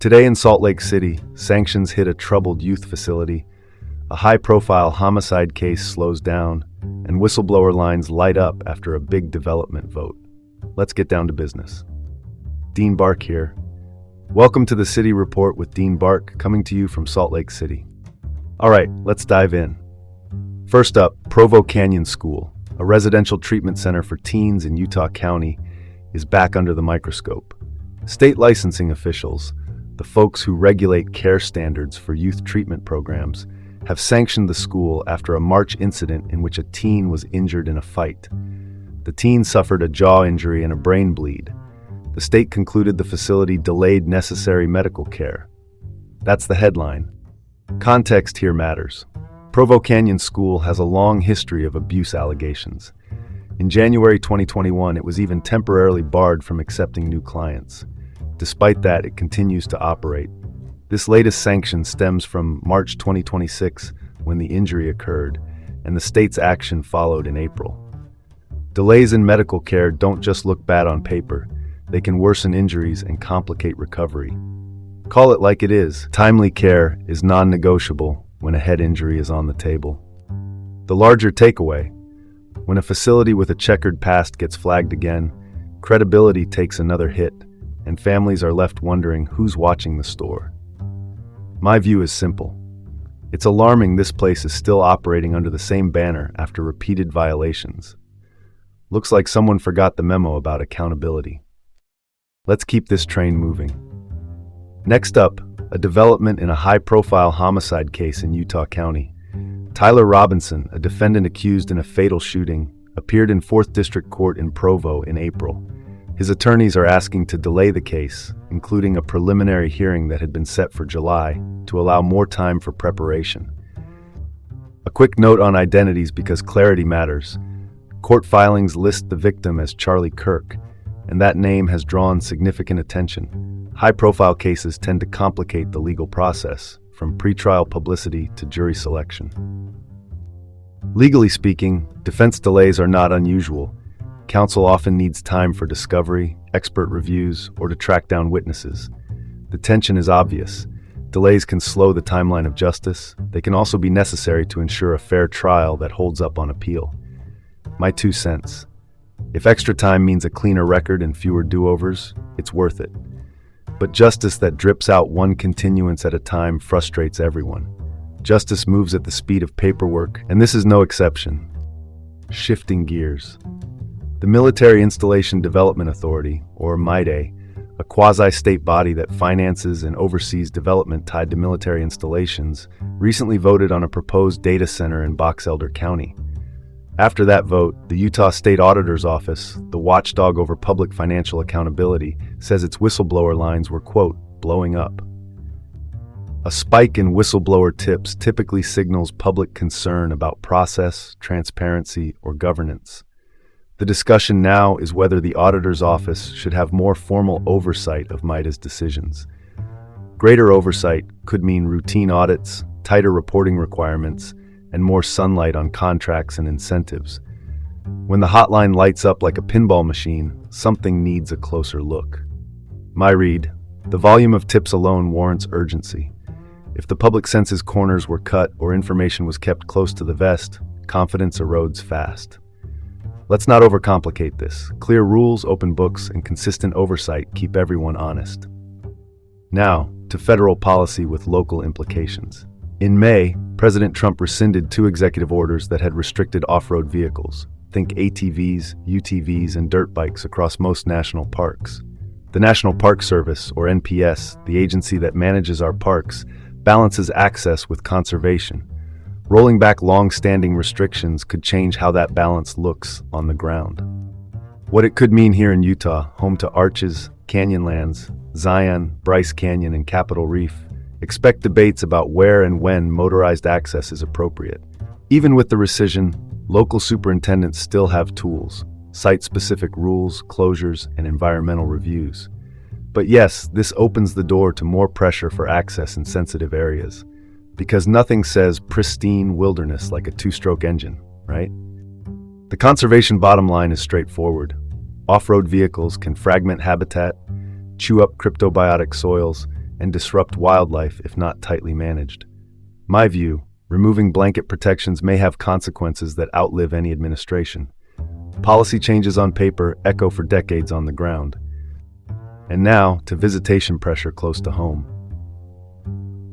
Today in Salt Lake City, sanctions hit a troubled youth facility, a high-profile homicide case slows down, and whistleblower lines light up after a big development vote. Let's get down to business. Dean Bark here. Welcome to the City Report with Dean Bark, coming to you from Salt Lake City. All right, let's dive in. First up, Provo Canyon School, a residential treatment center for teens in Utah County, is back under the microscope. State licensing officials, the folks who regulate care standards for youth treatment programs, have sanctioned the school after a March incident in which a teen was injured in a fight. The teen suffered a jaw injury and a brain bleed. The state concluded the facility delayed necessary medical care. That's the headline. Context here matters. Provo Canyon School has a long history of abuse allegations. In January 2021, it was even temporarily barred from accepting new clients. Despite that, it continues to operate. This latest sanction stems from March 2026, when the injury occurred, and the state's action followed in April. Delays in medical care don't just look bad on paper. They can worsen injuries and complicate recovery. Call it like it is. Timely care is non-negotiable when a head injury is on the table. The larger takeaway: when a facility with a checkered past gets flagged again, credibility takes another hit, and families are left wondering who's watching the store. My view is simple. It's alarming this place is still operating under the same banner after repeated violations. Looks like someone forgot the memo about accountability. Let's keep this train moving. Next up, a development in a high-profile homicide case in Utah County. Tyler Robinson, a defendant accused in a fatal shooting, appeared in 4th District Court in Provo in April. His attorneys are asking to delay the case, including a preliminary hearing that had been set for July, to allow more time for preparation. A quick note on identities because clarity matters. Court filings list the victim as Charlie Kirk, and that name has drawn significant attention. High-profile cases tend to complicate the legal process, from pretrial publicity to jury selection. Legally speaking, defense delays are not unusual. Counsel often needs time for discovery, expert reviews, or to track down witnesses. The tension is obvious. Delays can slow the timeline of justice. They can also be necessary to ensure a fair trial that holds up on appeal. My 2 cents. If extra time means a cleaner record and fewer do-overs, it's worth it. But justice that drips out one continuance at a time frustrates everyone. Justice moves at the speed of paperwork, and this is no exception. Shifting gears. The Military Installation Development Authority, or MIDA, a quasi-state body that finances and oversees development tied to military installations, recently voted on a proposed data center in Box Elder County. After that vote, the Utah State Auditor's Office, the watchdog over public financial accountability, says its whistleblower lines were, quote, blowing up. A spike in whistleblower tips typically signals public concern about process, transparency, or governance. The discussion now is whether the auditor's office should have more formal oversight of MIDA's decisions. Greater oversight could mean routine audits, tighter reporting requirements, and more sunlight on contracts and incentives. When the hotline lights up like a pinball machine, something needs a closer look. My read: the volume of tips alone warrants urgency. If the public senses corners were cut or information was kept close to the vest, confidence erodes fast. Let's not overcomplicate this. Clear rules, open books, and consistent oversight keep everyone honest. Now, to federal policy with local implications. In May, President Trump rescinded 2 executive orders that had restricted off-road vehicles. Think ATVs, UTVs, and dirt bikes across most national parks. The National Park Service, or NPS, the agency that manages our parks, balances access with conservation. Rolling back long-standing restrictions could change how that balance looks on the ground. What it could mean here in Utah, home to Arches, Canyonlands, Zion, Bryce Canyon, and Capitol Reef, expect debates about where and when motorized access is appropriate. Even with the rescission, local superintendents still have tools: site-specific rules, closures, and environmental reviews. But yes, this opens the door to more pressure for access in sensitive areas. Because nothing says pristine wilderness like a 2-stroke engine, right? The conservation bottom line is straightforward. Off-road vehicles can fragment habitat, chew up cryptobiotic soils, and disrupt wildlife if not tightly managed. My view, removing blanket protections may have consequences that outlive any administration. Policy changes on paper echo for decades on the ground. And now, to visitation pressure close to home.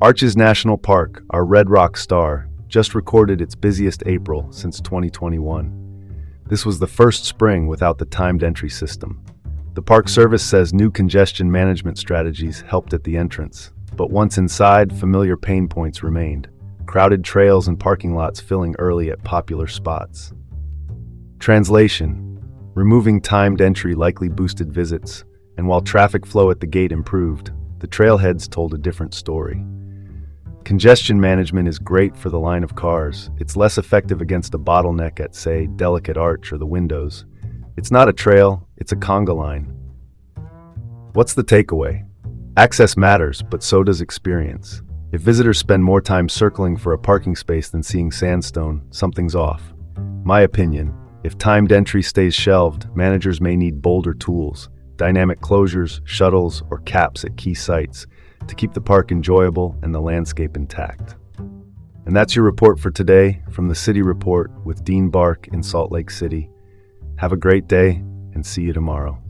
Arches National Park, our Red Rock star, just recorded its busiest April since 2021. This was the first spring without the timed entry system. The Park Service says new congestion management strategies helped at the entrance, but once inside, familiar pain points remained. Crowded trails and parking lots filling early at popular spots. Translation: removing timed entry likely boosted visits, and while traffic flow at the gate improved, the trailheads told a different story. Congestion management is great for the line of cars. It's less effective against a bottleneck at, say, Delicate Arch or the Windows. It's not a trail, it's a conga line. What's the takeaway? Access matters, but so does experience. If visitors spend more time circling for a parking space than seeing sandstone, something's off. My opinion, if timed entry stays shelved, managers may need bolder tools, dynamic closures, shuttles, or caps at key sites to keep the park enjoyable and the landscape intact. And that's your report for today from the City Report with Dean Bark in Salt Lake City. Have a great day and see you tomorrow.